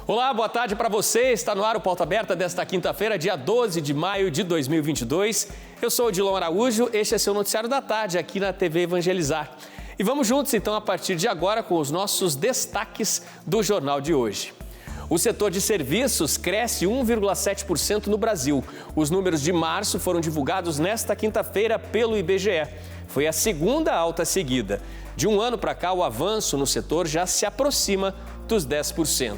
Olá, boa tarde para você. Está no ar o Pauta Aberta desta quinta-feira, dia 12 de maio de 2022. Eu sou o Odilon Araújo, este é seu noticiário da tarde aqui na TV Evangelizar. E vamos juntos, então, a partir de agora com os nossos destaques do jornal de hoje. O setor de serviços cresce 1,7% no Brasil. Os números de março foram divulgados nesta quinta-feira pelo IBGE. Foi a segunda alta seguida. De um ano para cá, o avanço no setor já se aproxima dos 10%.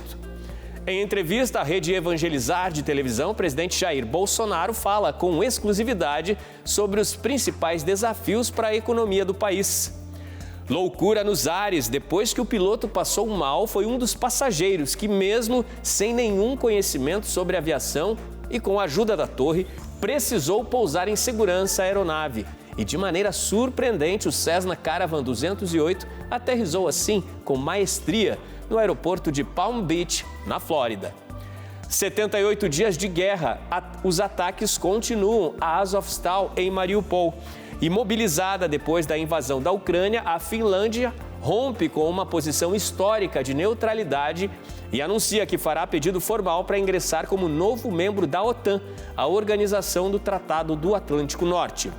Em entrevista à Rede Evangelizar de televisão, o presidente Jair Bolsonaro fala com exclusividade sobre os principais desafios para a economia do país. Loucura nos ares. Depois que o piloto passou mal, foi um dos passageiros que, mesmo sem nenhum conhecimento sobre aviação e com a ajuda da torre, precisou pousar em segurança a aeronave. E de maneira surpreendente, o Cessna Caravan 208 aterrissou assim, com maestria, no aeroporto de Palm Beach, na Flórida. 78 dias de guerra, os ataques continuam a Azovstal em Mariupol. Imobilizada depois da invasão da Ucrânia, a Finlândia rompe com uma posição histórica de neutralidade e anuncia que fará pedido formal para ingressar como novo membro da OTAN, a Organização do Tratado do Atlântico Norte.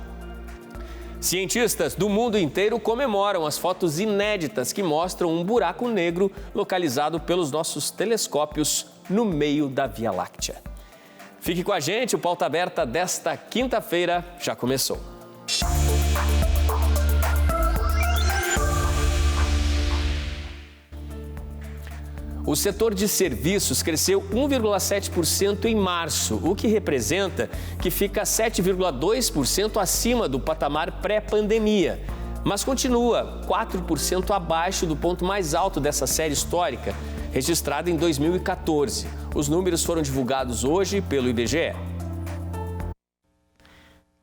Cientistas do mundo inteiro comemoram as fotos inéditas que mostram um buraco negro localizado pelos nossos telescópios no meio da Via Láctea. Fique com a gente, o Pauta Aberta desta quinta-feira já começou. O setor de serviços cresceu 1,7% em março, o que representa que fica 7,2% acima do patamar pré-pandemia, mas continua 4% abaixo do ponto mais alto dessa série histórica, registrada em 2014. Os números foram divulgados hoje pelo IBGE.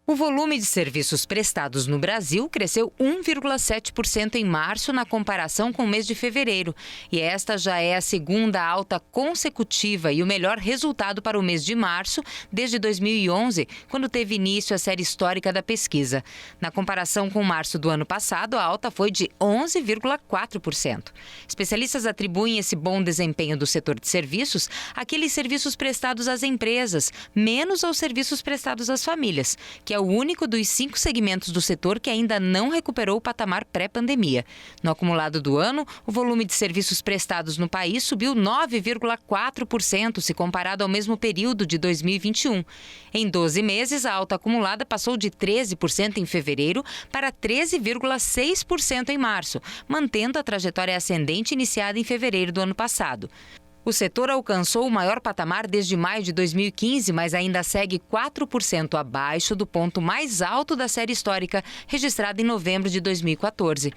O volume de serviços prestados no Brasil cresceu 1,7% em março na comparação com o mês de fevereiro. E esta já é a segunda alta consecutiva e o melhor resultado para o mês de março desde 2011, quando teve início a série histórica da pesquisa. Na comparação com março do ano passado, a alta foi de 11,4%. Especialistas atribuem esse bom desempenho do setor de serviços àqueles serviços prestados às empresas, menos aos serviços prestados às famílias, que é o único dos 5 segmentos do setor que ainda não recuperou o patamar pré-pandemia. No acumulado do ano, o volume de serviços prestados no país subiu 9,4% se comparado ao mesmo período de 2021. Em 12 meses, a alta acumulada passou de 13% em fevereiro para 13,6% em março, mantendo a trajetória ascendente iniciada em fevereiro do ano passado. O setor alcançou o maior patamar desde maio de 2015, mas ainda segue 4% abaixo do ponto mais alto da série histórica, registrado em novembro de 2014.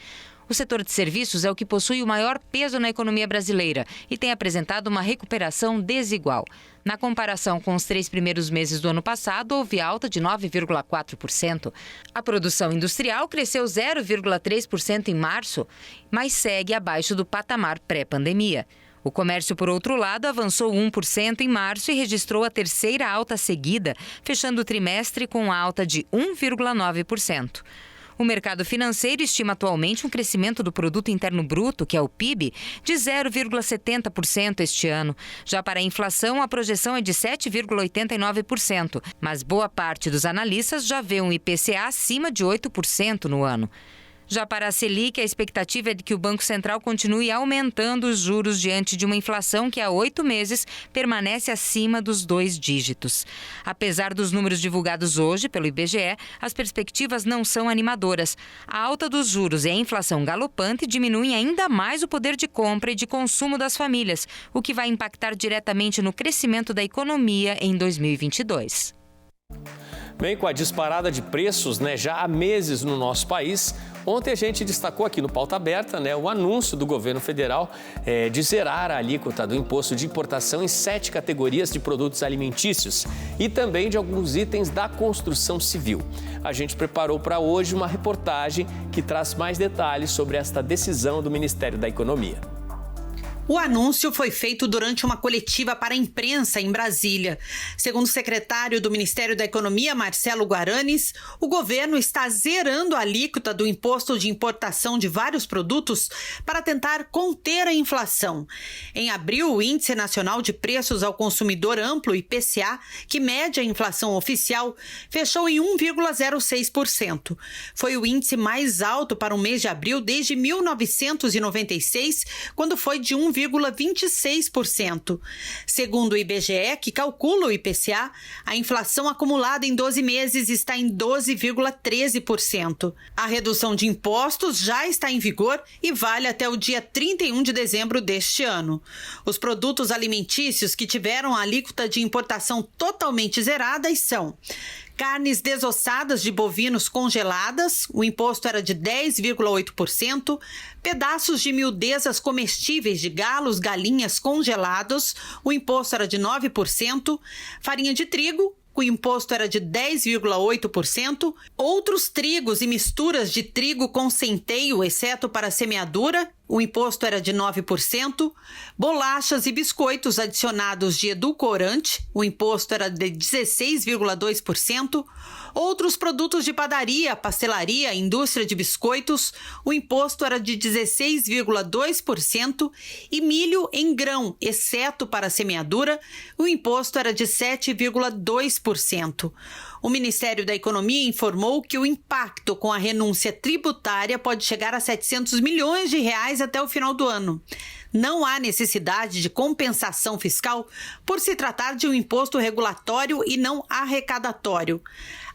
O setor de serviços é o que possui o maior peso na economia brasileira e tem apresentado uma recuperação desigual. Na comparação com os 3 primeiros meses do ano passado, houve alta de 9,4%. A produção industrial cresceu 0,3% em março, mas segue abaixo do patamar pré-pandemia. O comércio, por outro lado, avançou 1% em março e registrou a terceira alta seguida, fechando o trimestre com alta de 1,9%. O mercado financeiro estima atualmente um crescimento do Produto Interno Bruto, que é o PIB, de 0,70% este ano. Já para a inflação, a projeção é de 7,89%, mas boa parte dos analistas já vê um IPCA acima de 8% no ano. Já para a Selic, a expectativa é de que o Banco Central continue aumentando os juros diante de uma inflação que há 8 meses permanece acima dos 2 dígitos. Apesar dos números divulgados hoje pelo IBGE, as perspectivas não são animadoras. A alta dos juros e a inflação galopante diminuem ainda mais o poder de compra e de consumo das famílias, o que vai impactar diretamente no crescimento da economia em 2022. Bem, com a disparada de preços, já há meses no nosso país, ontem a gente destacou aqui no Pauta Aberta, o anúncio do governo federal de zerar a alíquota do imposto de importação em 7 categorias de produtos alimentícios e também de alguns itens da construção civil. A gente preparou para hoje uma reportagem que traz mais detalhes sobre esta decisão do Ministério da Economia. O anúncio foi feito durante uma coletiva para a imprensa em Brasília. Segundo o secretário do Ministério da Economia, Marcelo Guaranis, o governo está zerando a alíquota do imposto de importação de vários produtos para tentar conter a inflação. Em abril, o Índice Nacional de Preços ao Consumidor Amplo, IPCA, que mede a inflação oficial, fechou em 1,06%. Foi o índice mais alto para o mês de abril desde 1996, quando foi de 1,26%. Segundo o IBGE, que calcula o IPCA, a inflação acumulada em 12 meses está em 12,13%. A redução de impostos já está em vigor e vale até o dia 31 de dezembro deste ano. Os produtos alimentícios que tiveram a alíquota de importação totalmente zeradas são: carnes desossadas de bovinos congeladas, o imposto era de 10,8%, pedaços de miudezas comestíveis de galos, galinhas congelados, o imposto era de 9%, farinha de trigo, o imposto era de 10,8%, outros trigos e misturas de trigo com centeio, exceto para semeadura, o imposto era de 9%, bolachas e biscoitos adicionados de edulcorante, o imposto era de 16,2%, outros produtos de padaria, pastelaria, indústria de biscoitos, o imposto era de 16,2% e milho em grão, exceto para semeadura, o imposto era de 7,2%. O Ministério da Economia informou que o impacto com a renúncia tributária pode chegar a 700 milhões de reais até o final do ano. Não há necessidade de compensação fiscal por se tratar de um imposto regulatório e não arrecadatório.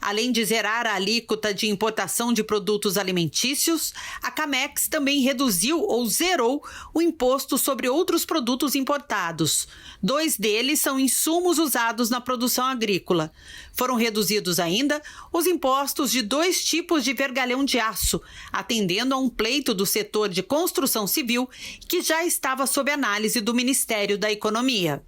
Além de zerar a alíquota de importação de produtos alimentícios, a CAMEX também reduziu ou zerou o imposto sobre outros produtos importados. 2 deles são insumos usados na produção agrícola. Foram reduzidos ainda os impostos de 2 tipos de vergalhão de aço, atendendo a um pleito do setor de construção civil que já estava sob análise do Ministério da Economia.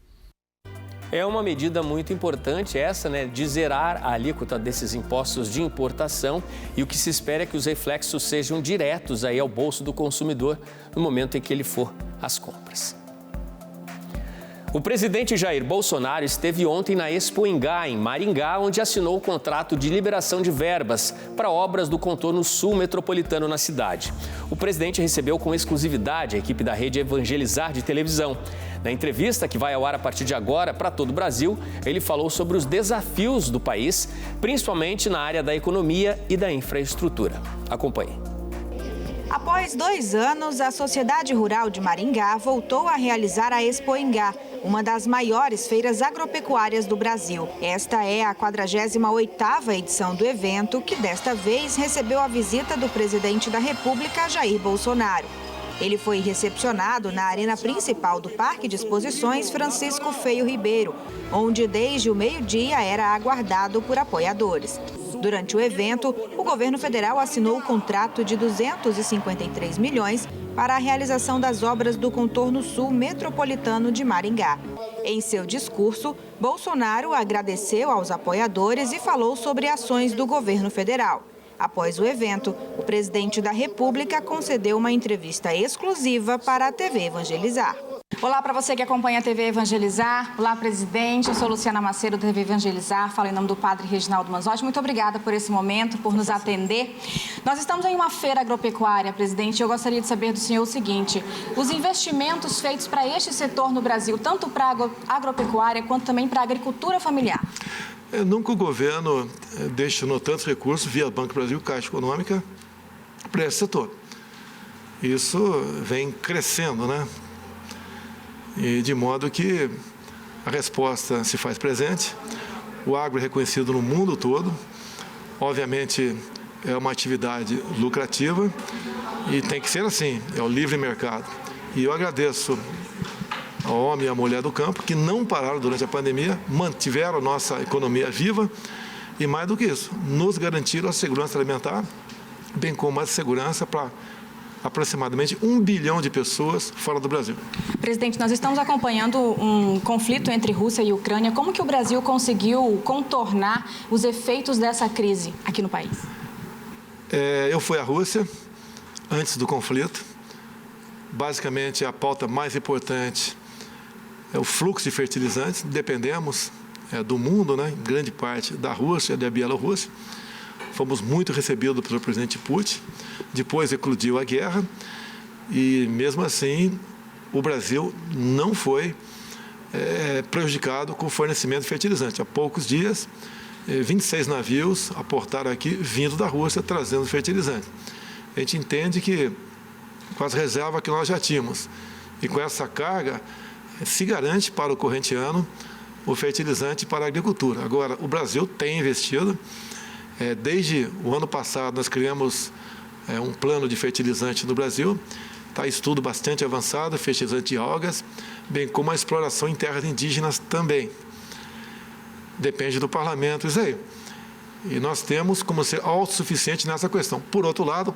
É uma medida muito importante essa, de zerar a alíquota desses impostos de importação, e o que se espera é que os reflexos sejam diretos aí ao bolso do consumidor no momento em que ele for às compras. O presidente Jair Bolsonaro esteve ontem na Expo Ingá, em Maringá, onde assinou o contrato de liberação de verbas para obras do contorno sul metropolitano na cidade. O presidente recebeu com exclusividade a equipe da rede Evangelizar de televisão. Na entrevista, que vai ao ar a partir de agora para todo o Brasil, ele falou sobre os desafios do país, principalmente na área da economia e da infraestrutura. Acompanhe. Após 2 anos, a Sociedade Rural de Maringá voltou a realizar a Expo Ingá, uma das maiores feiras agropecuárias do Brasil. Esta é a 48ª edição do evento, que desta vez recebeu a visita do presidente da República, Jair Bolsonaro. Ele foi recepcionado na arena principal do Parque de Exposições Francisco Feio Ribeiro, onde desde o meio-dia era aguardado por apoiadores. Durante o evento, o governo federal assinou o contrato de 253 milhões para a realização das obras do contorno sul metropolitano de Maringá. Em seu discurso, Bolsonaro agradeceu aos apoiadores e falou sobre ações do governo federal. Após o evento, o presidente da República concedeu uma entrevista exclusiva para a TV Evangelizar. Olá para você que acompanha a TV Evangelizar. Olá, presidente. Eu sou Luciana Macedo, da TV Evangelizar. Falo em nome do padre Reginaldo Manzotti. Muito obrigada por esse momento, por nos atender. Nós estamos em uma feira agropecuária, presidente. Eu gostaria de saber do senhor o seguinte: os investimentos feitos para este setor no Brasil, tanto para a agropecuária quanto também para a agricultura familiar. Nunca o governo destinou tantos recursos via Banco Brasil, Caixa Econômica, para esse setor. Isso vem crescendo, E de modo que a resposta se faz presente. O agro é reconhecido no mundo todo. Obviamente, é uma atividade lucrativa e tem que ser assim, é o livre mercado. E eu agradeço ao homem e à mulher do campo que não pararam durante a pandemia, mantiveram a nossa economia viva e, mais do que isso, nos garantiram a segurança alimentar, bem como a segurança para aproximadamente 1 bilhão de pessoas fora do Brasil. Presidente, nós estamos acompanhando um conflito entre Rússia e Ucrânia. Como que o Brasil conseguiu contornar os efeitos dessa crise aqui no país? Eu fui à Rússia antes do conflito basicamente, a pauta mais importante é o fluxo de fertilizantes. Dependemos do mundo, né, em grande parte da Rússia e da Bielorrússia. Fomos muito recebidos pelo presidente Putin. Depois eclodiu a guerra e, mesmo assim, o Brasil não foi prejudicado com o fornecimento de fertilizante. Há poucos dias, 26 navios aportaram aqui, vindo da Rússia, trazendo fertilizante. A gente entende que, com as reservas que nós já tínhamos e com essa carga, se garante para o corrente ano o fertilizante para a agricultura. Agora, o Brasil tem investido. Desde o ano passado, nós criamos um plano de fertilizante no Brasil. Está estudo bastante avançado, fertilizante de algas, bem como a exploração em terras indígenas também. Depende do parlamento isso aí. E nós temos como ser autossuficiente nessa questão. Por outro lado,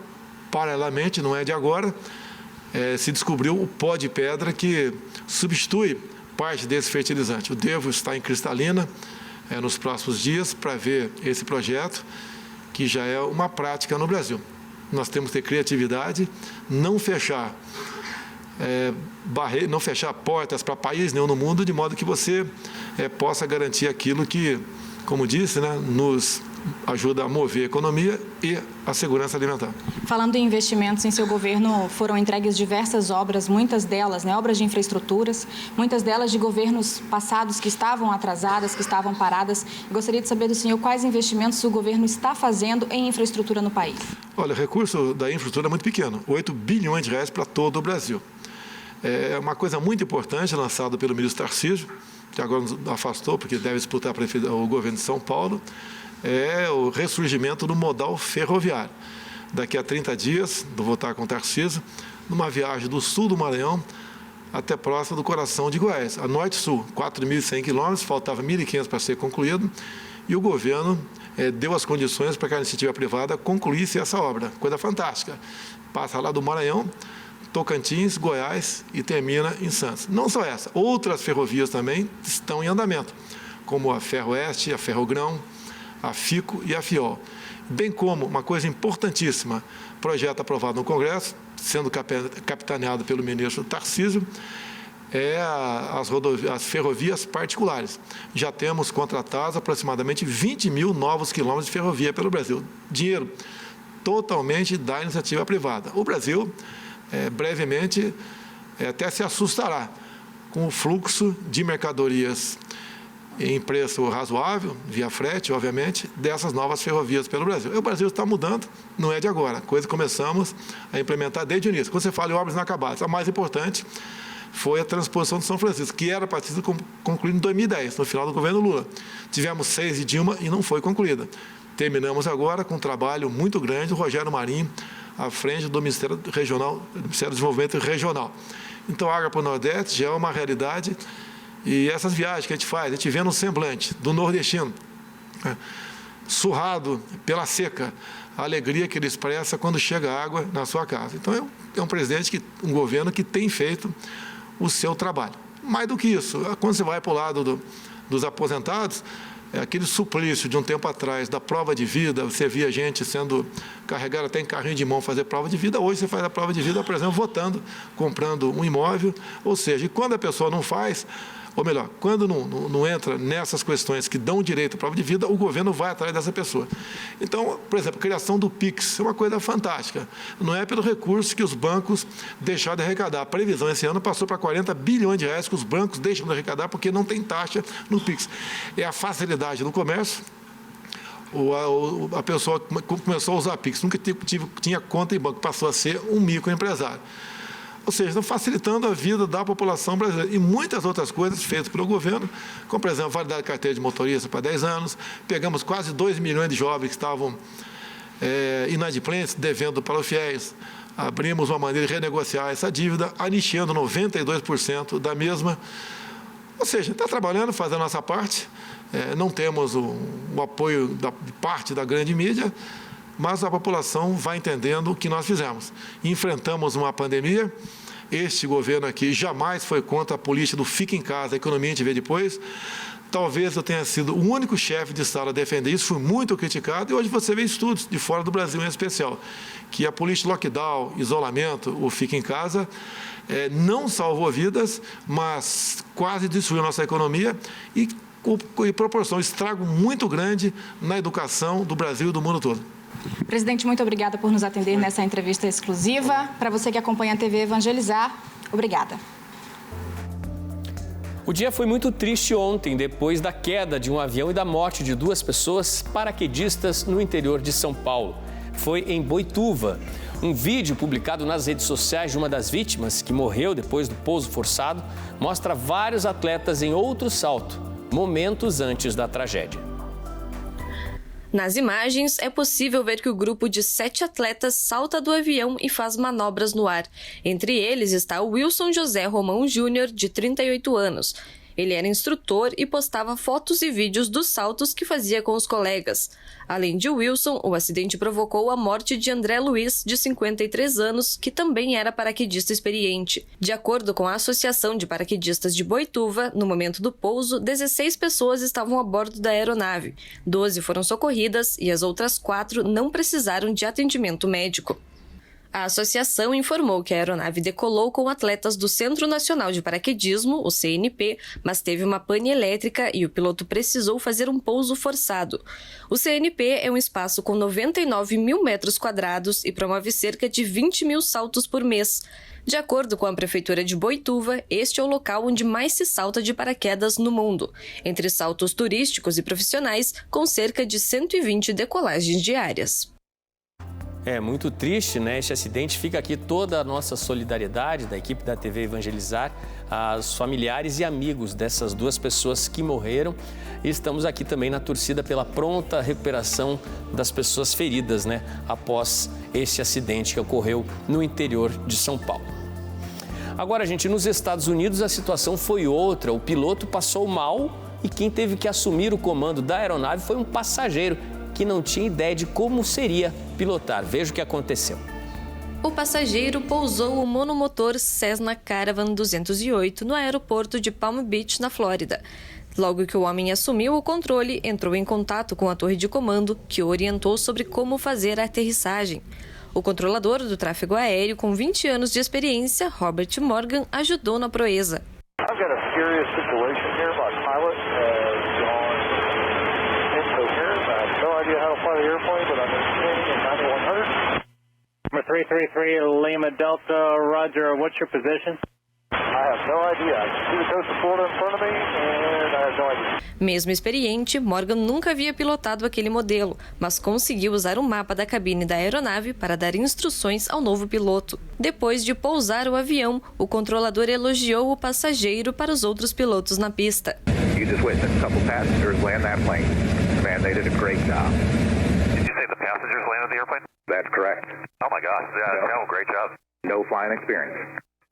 paralelamente, não é de agora, se descobriu o pó de pedra que substitui parte desse fertilizante. Eu devo estar em Cristalina nos próximos dias para ver esse projeto, que já é uma prática no Brasil. Nós temos que ter criatividade, não fechar não fechar portas para país nenhum no mundo, de modo que você possa garantir aquilo que, como disse, né, nos ajuda a mover a economia e a segurança alimentar. Falando em investimentos, em seu governo foram entregues diversas obras, muitas delas, né, obras de infraestruturas, muitas delas de governos passados que estavam atrasadas, que estavam paradas. Eu gostaria de saber do senhor quais investimentos o governo está fazendo em infraestrutura no país. Olha, o recurso da infraestrutura é muito pequeno, 8 bilhões de reais para todo o Brasil. É uma coisa muito importante lançada pelo ministro Tarcísio, que agora nos afastou, porque deve disputar o governo de São Paulo, é o ressurgimento do modal ferroviário. Daqui a 30 dias, vou estar com o Tarcísio, numa viagem do sul do Maranhão até próximo do coração de Goiás, a norte-sul, 4.100 quilômetros, faltava 1.500 para ser concluído, e o governo deu as condições para que a iniciativa privada concluísse essa obra. Coisa fantástica. Passa lá do Maranhão, Tocantins, Goiás e termina em Santos. Não só essa, outras ferrovias também estão em andamento, como a Ferroeste, a Ferrogrão, a FICO e a FIOL. Bem como, uma coisa importantíssima, projeto aprovado no Congresso, sendo capitaneado pelo ministro Tarcísio, as ferrovias particulares. Já temos contratados aproximadamente 20 mil novos quilômetros de ferrovia pelo Brasil. Dinheiro totalmente da iniciativa privada. O Brasil, brevemente, até se assustará com o fluxo de mercadorias em preço razoável, via frete, obviamente, dessas novas ferrovias pelo Brasil. E o Brasil está mudando, não é de agora, coisa que começamos a implementar desde o início. Quando você fala em obras inacabadas, a mais importante foi a transposição de São Francisco, que era para ter sido concluída em 2010, no final do governo Lula. Tivemos 6 de Dilma e não foi concluída. Terminamos agora com um trabalho muito grande, o Rogério Marinho, à frente do Ministério Regional, do Ministério do Desenvolvimento Regional. Então, a água para o Nordeste já é uma realidade. E essas viagens que a gente faz, a gente vê no semblante do nordestino, surrado pela seca, a alegria que ele expressa quando chega água na sua casa. Então, é um presidente, um governo que tem feito o seu trabalho. Mais do que isso, quando você vai para o lado dos aposentados, aquele suplício de um tempo atrás da prova de vida, você via gente sendo carregada até em carrinho de mão fazer prova de vida, hoje você faz a prova de vida, por exemplo, votando, comprando um imóvel, ou seja, e quando a pessoa não faz, ou melhor, quando não entra nessas questões que dão direito à prova de vida, o governo vai atrás dessa pessoa. Então, por exemplo, a criação do PIX é uma coisa fantástica. Não é pelo recurso que os bancos deixaram de arrecadar. A previsão esse ano passou para 40 bilhões de reais que os bancos deixam de arrecadar porque não tem taxa no PIX. É a facilidade do comércio. A pessoa começou a usar PIX, nunca tinha conta em banco, passou a ser um microempresário. Ou seja, estão facilitando a vida da população brasileira. E muitas outras coisas feitas pelo governo, como, por exemplo, validade de carteira de motorista para 10 anos, pegamos quase 2 milhões de jovens que estavam inadimplentes, devendo para os fiéis, abrimos uma maneira de renegociar essa dívida, anistiando 92% da mesma. Ou seja, está trabalhando, fazendo a nossa parte, não temos o apoio de parte da grande mídia, mas a população vai entendendo o que nós fizemos. Enfrentamos uma pandemia, este governo aqui jamais foi contra a política do fica em casa, a economia a gente vê depois. talvez eu tenha sido o único chefe de Estado a defender isso, fui muito criticado, e hoje você vê estudos de fora do Brasil em especial, que a política lockdown, isolamento, o fica em casa, não salvou vidas, mas quase destruiu nossa economia e proporcionou um estrago muito grande na educação do Brasil e do mundo todo. Presidente, muito obrigada por nos atender nessa entrevista exclusiva. Para você que acompanha a TV Evangelizar, obrigada. O dia foi muito triste ontem, depois da queda de um avião e da morte de 2 pessoas paraquedistas no interior de São Paulo. Foi em Boituva. Um vídeo publicado nas redes sociais de uma das vítimas, que morreu depois do pouso forçado, mostra vários atletas em outro salto, momentos antes da tragédia. Nas imagens, é possível ver que o grupo de 7 atletas salta do avião e faz manobras no ar. Entre eles está o Wilson José Romão Júnior, de 38 anos. Ele era instrutor e postava fotos e vídeos dos saltos que fazia com os colegas. Além de Wilson, o acidente provocou a morte de André Luiz, de 53 anos, que também era paraquedista experiente. De acordo com a Associação de Paraquedistas de Boituva, no momento do pouso, 16 pessoas estavam a bordo da aeronave. 12 foram socorridas e as outras 4 não precisaram de atendimento médico. A associação informou que a aeronave decolou com atletas do Centro Nacional de Paraquedismo, o CNP, mas teve uma pane elétrica e o piloto precisou fazer um pouso forçado. O CNP é um espaço com 99 mil metros quadrados e promove cerca de 20 mil saltos por mês. De acordo com a Prefeitura de Boituva, este é o local onde mais se salta de paraquedas no mundo, entre saltos turísticos e profissionais, com cerca de 120 decolagens diárias. É muito triste, né? Este acidente. Fica aqui toda a nossa solidariedade da equipe da TV Evangelizar, aos familiares e amigos dessas 2 pessoas que morreram. E estamos aqui também na torcida pela pronta recuperação das pessoas feridas, né? Após este acidente que ocorreu no interior de São Paulo. Agora, gente, nos Estados Unidos a situação foi outra. O piloto passou mal e quem teve que assumir o comando da aeronave foi um passageiro que não tinha ideia de como seria pilotar. Veja o que aconteceu. O passageiro pousou o monomotor Cessna Caravan 208 no aeroporto de Palm Beach, na Flórida. Logo que o homem assumiu o controle, entrou em contato com a torre de comando, que o orientou sobre como fazer a aterrissagem. O controlador do tráfego aéreo, com 20 anos de experiência, Robert Morgan, ajudou na proeza. How to fly the airplane, but I'm maintaining in 9100. 333 Lima Delta, Roger. What's your position? I have no idea. I can see the coast of Florida in front of me, and I have no idea. Mesmo experiente, Morgan nunca havia pilotado aquele modelo, mas conseguiu usar o mapa da cabine da aeronave para dar instruções ao novo piloto. Depois de pousar o avião, o controlador elogiou o passageiro para os outros pilotos na pista. You just witnessed a couple passengers land that plane. Man, they did a great job. Did you say the passengers landed the airplane? That's correct. Oh my gosh, yeah, no, great job. No flying experience.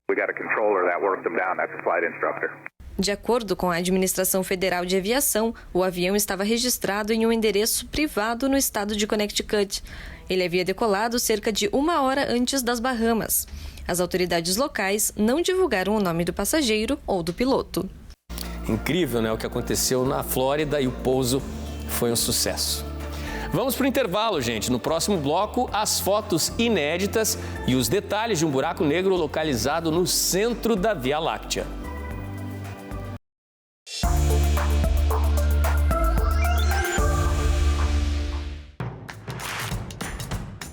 We got a controller that worked them down, that's the flight instructor. De acordo com a Administração Federal de Aviação, o avião estava registrado em um endereço privado no estado de Connecticut. Ele havia decolado cerca de 1 hora antes das Bahamas. As autoridades locais não divulgaram o nome do passageiro ou do piloto. Incrível, né? O que aconteceu na Flórida e o pouso foi um sucesso. Vamos para o intervalo, gente. No próximo bloco, as fotos inéditas e os detalhes de um buraco negro localizado no centro da Via Láctea.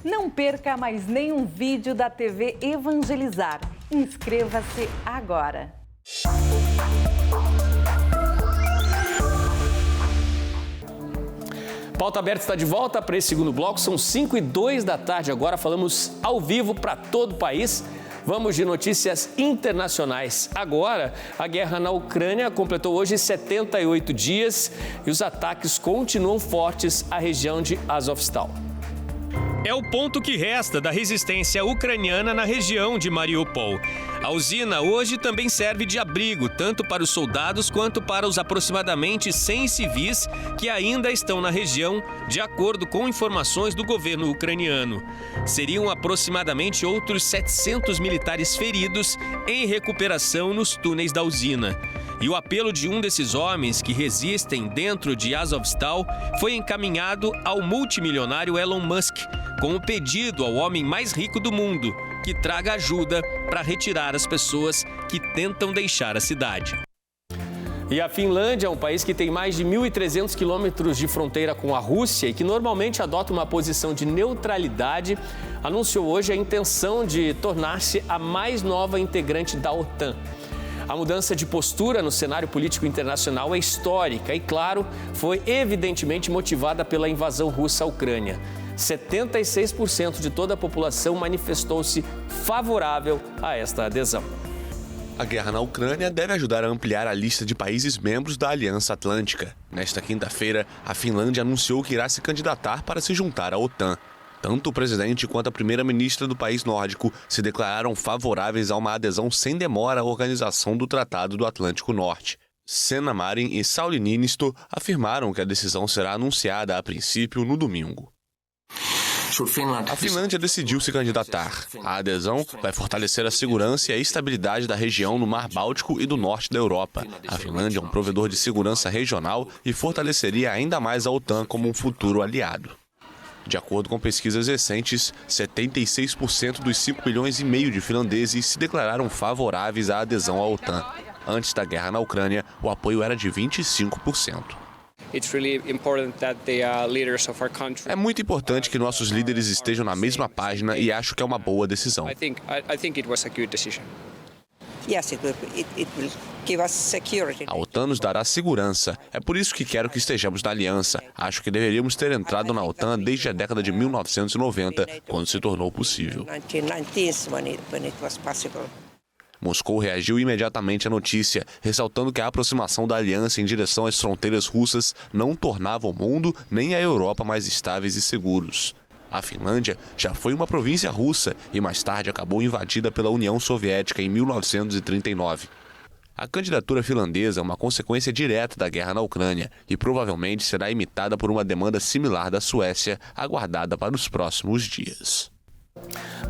Não perca mais nenhum vídeo da TV Evangelizar. Inscreva-se agora. Pauta Aberta está de volta para esse segundo bloco. São 5h02 da tarde agora. Falamos ao vivo para todo o país. Vamos de notícias internacionais. Agora, a guerra na Ucrânia completou hoje 78 dias e os ataques continuam fortes à região de Azovstal. É o ponto que resta da resistência ucraniana na região de Mariupol. A usina hoje também serve de abrigo, tanto para os soldados quanto para os aproximadamente 100 civis que ainda estão na região, de acordo com informações do governo ucraniano. Seriam aproximadamente outros 700 militares feridos em recuperação nos túneis da usina. E o apelo de um desses homens que resistem dentro de Azovstal foi encaminhado ao multimilionário Elon Musk, com um pedido ao homem mais rico do mundo, que traga ajuda para retirar as pessoas que tentam deixar a cidade. E a Finlândia é um país que tem mais de 1.300 quilômetros de fronteira com a Rússia e que normalmente adota uma posição de neutralidade, anunciou hoje a intenção de tornar-se a mais nova integrante da OTAN. A mudança de postura no cenário político internacional é histórica e, claro, foi evidentemente motivada pela invasão russa à Ucrânia. 76% de toda a população manifestou-se favorável a esta adesão. A guerra na Ucrânia deve ajudar a ampliar a lista de países membros da Aliança Atlântica. Nesta quinta-feira, a Finlândia anunciou que irá se candidatar para se juntar à OTAN. Tanto o presidente quanto a primeira-ministra do país nórdico se declararam favoráveis a uma adesão sem demora à organização do Tratado do Atlântico Norte. Sanna Marin e Sauli Niinisto afirmaram que a decisão será anunciada a princípio no domingo. A Finlândia decidiu se candidatar. A adesão vai fortalecer a segurança e a estabilidade da região no Mar Báltico e do norte da Europa. A Finlândia é um provedor de segurança regional e fortaleceria ainda mais a OTAN como um futuro aliado. De acordo com pesquisas recentes, 76% dos 5,5 milhões de finlandeses se declararam favoráveis à adesão à OTAN. Antes da guerra na Ucrânia, o apoio era de 25%. É muito importante que nossos líderes estejam na mesma página e acho que é uma boa decisão. A OTAN nos dará segurança. É por isso que quero que estejamos na aliança. Acho que deveríamos ter entrado na OTAN desde a década de 1990, quando se tornou possível. Moscou reagiu imediatamente à notícia, ressaltando que a aproximação da aliança em direção às fronteiras russas não tornava o mundo nem a Europa mais estáveis e seguros. A Finlândia já foi uma província russa e mais tarde acabou invadida pela União Soviética em 1939. A candidatura finlandesa é uma consequência direta da guerra na Ucrânia e provavelmente será imitada por uma demanda similar da Suécia, aguardada para os próximos dias.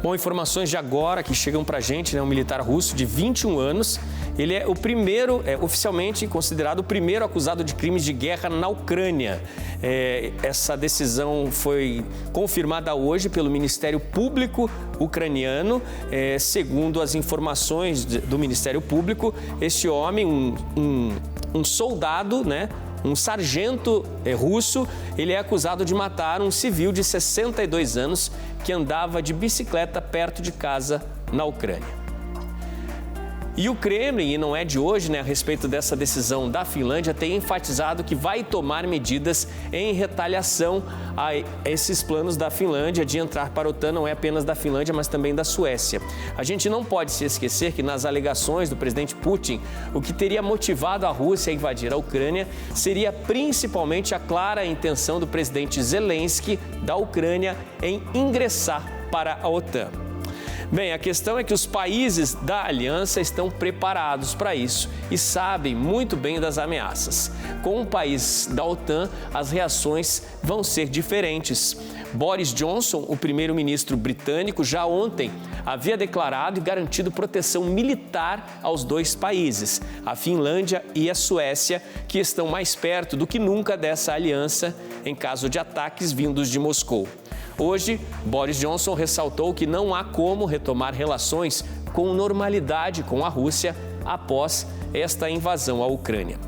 Bom, informações de agora que chegam pra gente, né? Um militar russo de 21 anos, ele é o primeiro, oficialmente considerado o primeiro acusado de crimes de guerra na Ucrânia. Essa decisão foi confirmada hoje pelo Ministério Público ucraniano. Segundo as informações do Ministério Público, este homem, um soldado, né? Um sargento russo, ele é acusado de matar um civil de 62 anos que andava de bicicleta perto de casa na Ucrânia. E o Kremlin, e não é de hoje, né, a respeito dessa decisão da Finlândia, tem enfatizado que vai tomar medidas em retaliação a esses planos da Finlândia de entrar para a OTAN, não é apenas da Finlândia, mas também da Suécia. A gente não pode se esquecer que nas alegações do presidente Putin, o que teria motivado a Rússia a invadir a Ucrânia seria principalmente a clara intenção do presidente Zelensky da Ucrânia em ingressar para a OTAN. Bem, a questão é que os países da aliança estão preparados para isso e sabem muito bem das ameaças. Com o país da OTAN, as reações vão ser diferentes. Boris Johnson, o primeiro-ministro britânico, já ontem havia declarado e garantido proteção militar aos dois países, a Finlândia e a Suécia, que estão mais perto do que nunca dessa aliança em caso de ataques vindos de Moscou. Hoje, Boris Johnson ressaltou que não há como retomar relações com normalidade com a Rússia após esta invasão à Ucrânia.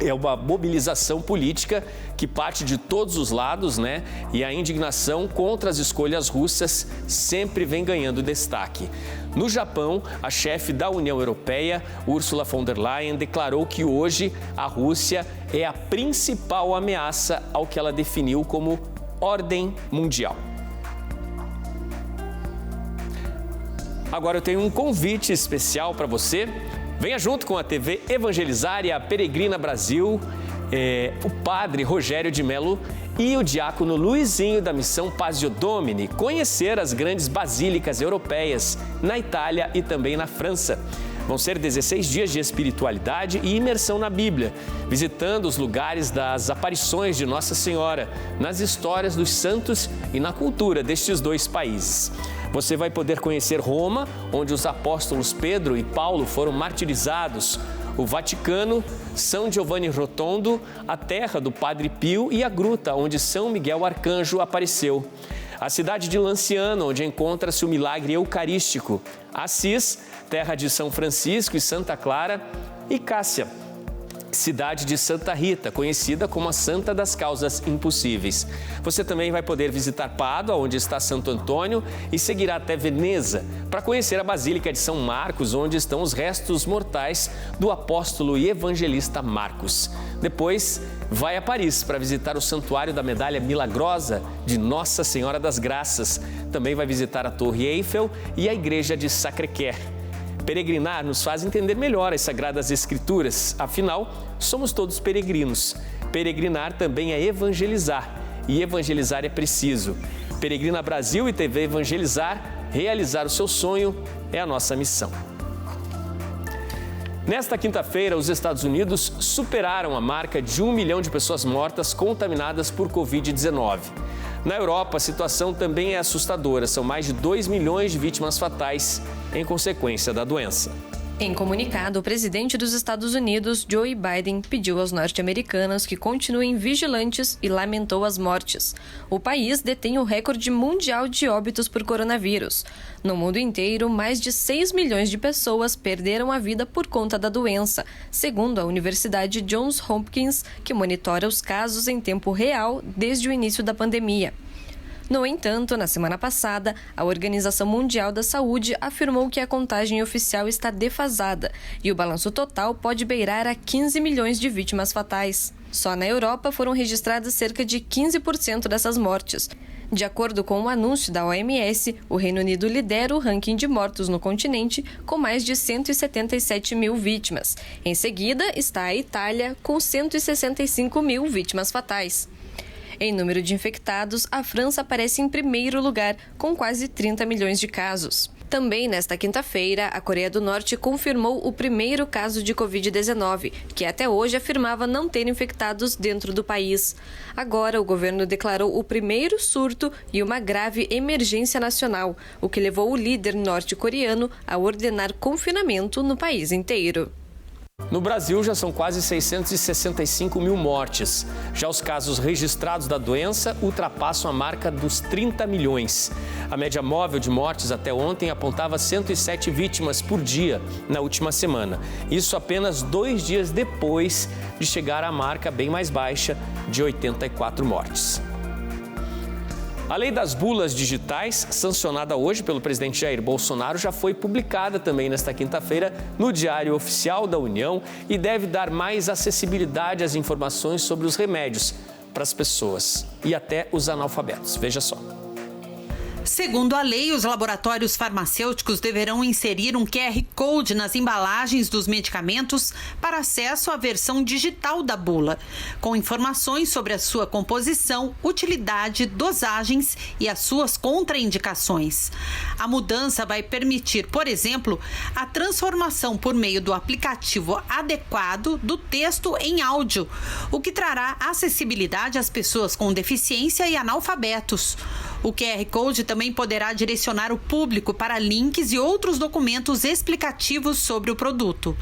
É uma mobilização política que parte de todos os lados, né? E a indignação contra as escolhas russas sempre vem ganhando destaque. No Japão, a chefe da União Europeia, Ursula von der Leyen, declarou que hoje a Rússia é a principal ameaça ao que ela definiu como ordem mundial. Agora eu tenho um convite especial para você. Venha junto com a TV Evangelizar e a Peregrina Brasil o padre Rogério de Mello e o diácono Luizinho da missão Passio Domini conhecer as grandes basílicas europeias na Itália e também na França. Vão ser 16 dias de espiritualidade e imersão na Bíblia, visitando os lugares das aparições de Nossa Senhora, nas histórias dos santos e na cultura destes dois países. Você vai poder conhecer Roma, onde os apóstolos Pedro e Paulo foram martirizados, o Vaticano, São Giovanni Rotondo, a terra do Padre Pio e a gruta onde São Miguel Arcanjo apareceu. A cidade de Lanciano, onde encontra-se o milagre eucarístico. Assis, terra de São Francisco e Santa Clara. E Cássia, cidade de Santa Rita, conhecida como a Santa das Causas Impossíveis. Você também vai poder visitar Pádua, onde está Santo Antônio, e seguirá até Veneza para conhecer a Basílica de São Marcos, onde estão os restos mortais do apóstolo e evangelista Marcos. Depois, vai a Paris para visitar o Santuário da Medalha Milagrosa de Nossa Senhora das Graças. Também vai visitar a Torre Eiffel e a Igreja de Sacré-Cœur. Peregrinar nos faz entender melhor as Sagradas Escrituras. Afinal, somos todos peregrinos. Peregrinar também é evangelizar. E evangelizar é preciso. Peregrina Brasil e TV Evangelizar, realizar o seu sonho é a nossa missão. Nesta quinta-feira, os Estados Unidos superaram a marca de 1 milhão de pessoas mortas contaminadas por Covid-19. Na Europa, a situação também é assustadora. São mais de 2 milhões de vítimas fatais em consequência da doença. Em comunicado, o presidente dos Estados Unidos, Joe Biden, pediu aos norte-americanos que continuem vigilantes e lamentou as mortes. O país detém o recorde mundial de óbitos por coronavírus. No mundo inteiro, mais de 6 milhões de pessoas perderam a vida por conta da doença, segundo a Universidade Johns Hopkins, que monitora os casos em tempo real desde o início da pandemia. No entanto, na semana passada, a Organização Mundial da Saúde afirmou que a contagem oficial está defasada e o balanço total pode beirar a 15 milhões de vítimas fatais. Só na Europa foram registradas cerca de 15% dessas mortes. De acordo com o anúncio da OMS, o Reino Unido lidera o ranking de mortos no continente, com mais de 177 mil vítimas. Em seguida está a Itália, com 165 mil vítimas fatais. Em número de infectados, a França aparece em primeiro lugar, com quase 30 milhões de casos. Também nesta quinta-feira, a Coreia do Norte confirmou o primeiro caso de Covid-19, que até hoje afirmava não ter infectados dentro do país. Agora, o governo declarou o primeiro surto e uma grave emergência nacional, o que levou o líder norte-coreano a ordenar confinamento no país inteiro. No Brasil, já são quase 665 mil mortes. Já os casos registrados da doença ultrapassam a marca dos 30 milhões. A média móvel de mortes até ontem apontava 107 vítimas por dia na última semana. Isso apenas 2 dias depois de chegar à marca bem mais baixa de 84 mortes. A lei das bulas digitais, sancionada hoje pelo presidente Jair Bolsonaro, já foi publicada também nesta quinta-feira no Diário Oficial da União e deve dar mais acessibilidade às informações sobre os remédios para as pessoas e até os analfabetos. Veja só. Segundo a lei, os laboratórios farmacêuticos deverão inserir um QR Code nas embalagens dos medicamentos para acesso à versão digital da bula, com informações sobre a sua composição, utilidade, dosagens e as suas contraindicações. A mudança vai permitir, por exemplo, a transformação por meio do aplicativo adequado do texto em áudio, o que trará acessibilidade às pessoas com deficiência e analfabetos. O QR Code também poderá direcionar o público para links e outros documentos explicativos sobre o produto.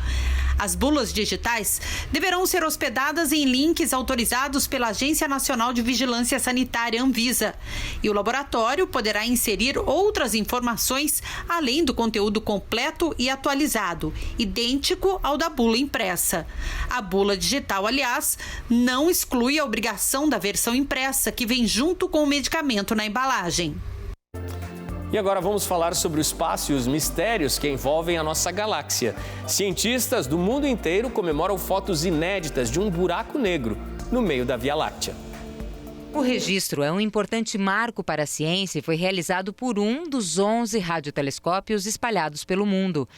As bulas digitais deverão ser hospedadas em links autorizados pela Agência Nacional de Vigilância Sanitária, Anvisa. E o laboratório poderá inserir outras informações além do conteúdo completo e atualizado, idêntico ao da bula impressa. A bula digital, aliás, não exclui a obrigação da versão impressa, que vem junto com o medicamento na embalagem. E agora vamos falar sobre o espaço e os mistérios que envolvem a nossa galáxia. Cientistas do mundo inteiro comemoram fotos inéditas de um buraco negro no meio da Via Láctea. O registro é um importante marco para a ciência e foi realizado por um dos 11 radiotelescópios espalhados pelo mundo.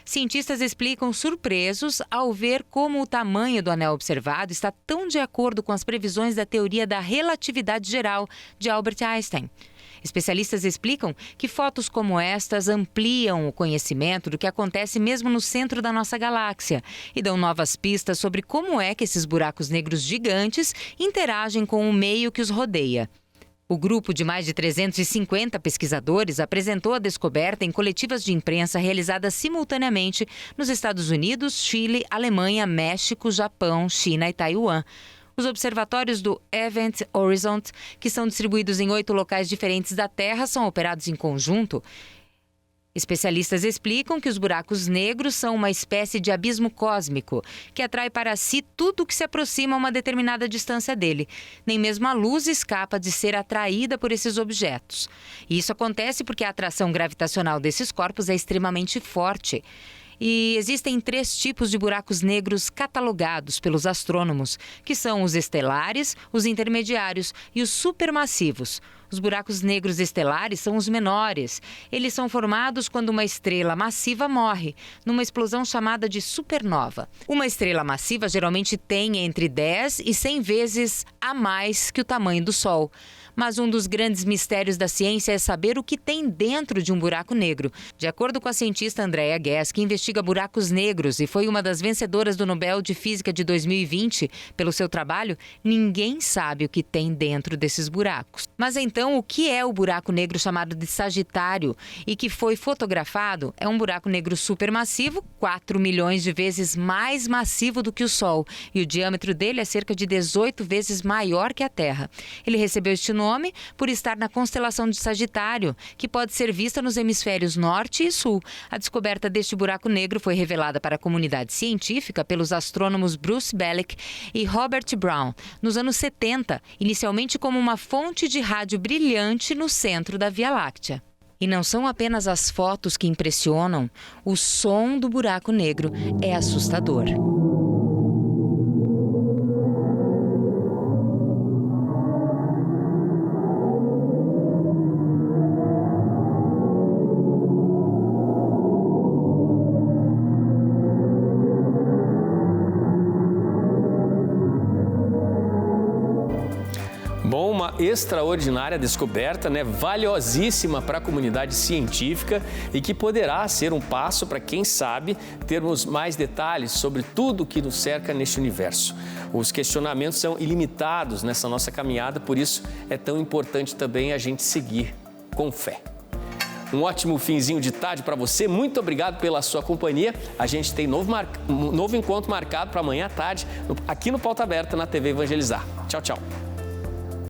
Cientistas explicam surpresos ao ver como o tamanho do anel observado está tão de acordo com as previsões da teoria da relatividade geral de Albert Einstein. Especialistas explicam que fotos como estas ampliam o conhecimento do que acontece mesmo no centro da nossa galáxia e dão novas pistas sobre como é que esses buracos negros gigantes interagem com o meio que os rodeia. O grupo de mais de 350 pesquisadores apresentou a descoberta em coletivas de imprensa realizadas simultaneamente nos Estados Unidos, Chile, Alemanha, México, Japão, China e Taiwan. Os observatórios do Event Horizon, que são distribuídos em 8 locais diferentes da Terra, são operados em conjunto. Especialistas explicam que os buracos negros são uma espécie de abismo cósmico que atrai para si tudo que se aproxima a uma determinada distância dele. Nem mesmo a luz escapa de ser atraída por esses objetos. E isso acontece porque a atração gravitacional desses corpos é extremamente forte. E existem 3 tipos de buracos negros catalogados pelos astrônomos, que são os estelares, os intermediários e os supermassivos. Os buracos negros estelares são os menores. Eles são formados quando uma estrela massiva morre, numa explosão chamada de supernova. Uma estrela massiva geralmente tem entre 10 e 100 vezes a mais que o tamanho do Sol. Mas um dos grandes mistérios da ciência é saber o que tem dentro de um buraco negro. De acordo com a cientista Andrea Ghez, que investiga buracos negros e foi uma das vencedoras do Nobel de Física de 2020 pelo seu trabalho, ninguém sabe o que tem dentro desses buracos. Mas então, o que é o buraco negro chamado de Sagitário e que foi fotografado? É um buraco negro supermassivo, 4 milhões de vezes mais massivo do que o Sol, e o diâmetro dele é cerca de 18 vezes maior que a Terra. Ele recebeu este nome por estar na constelação de Sagitário, que pode ser vista nos hemisférios norte e sul. A descoberta deste buraco negro foi revelada para a comunidade científica pelos astrônomos Bruce Bellick e Robert Brown nos anos 70, inicialmente como uma fonte de rádio brilhante no centro da Via Láctea. E não são apenas as fotos que impressionam, o som do buraco negro é assustador. Bom, uma extraordinária descoberta, valiosíssima para a comunidade científica e que poderá ser um passo para, quem sabe, termos mais detalhes sobre tudo que nos cerca neste universo. Os questionamentos são ilimitados nessa nossa caminhada, por isso é tão importante também a gente seguir com fé. Um ótimo finzinho de tarde para você. Muito obrigado pela sua companhia. A gente tem novo encontro marcado para amanhã à tarde aqui no Pauta Aberta na TV Evangelizar. Tchau, tchau.